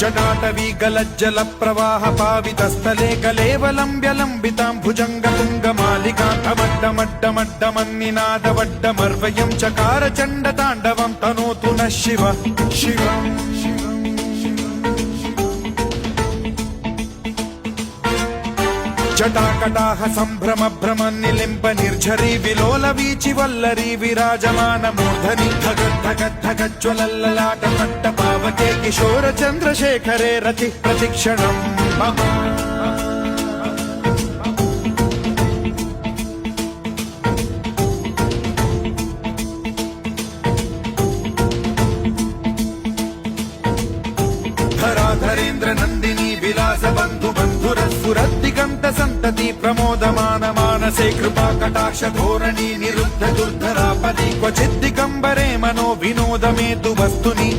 जटाटवी गलज्जल प्रवाह पावितस्थले कलेवलम्ब्यलम्बितां भुजङ्गतुङ्गमालिकान्तमड्डमड्डमड्डमन्निनादवड्डमर्वयं चकार चण्डताण्डवं तनोतु नः शिव शिव जटाकटाह सम्भ्रम भ्रम निलिम्ब निर्झरी विलोल वीचि वल्लरी विराजमान मूर्धनि धगद्धगद्धगज्ज्वलल्ललाट पट्ट पावके किशोर चन्द्रशेखरे रति प्रतिक्षणम् मम धराधरेन्द्र नन्दिनी विलास बन्धु बन्धुरस्फुरद्दिगन्त सन्तति प्रमोदमान मानसे कृपा कटाक्ष धोरणी निरुद्ध दुर्धरापदि क्वचिद्दिगम्बरे मनो विनोदमेतु वस्तुनि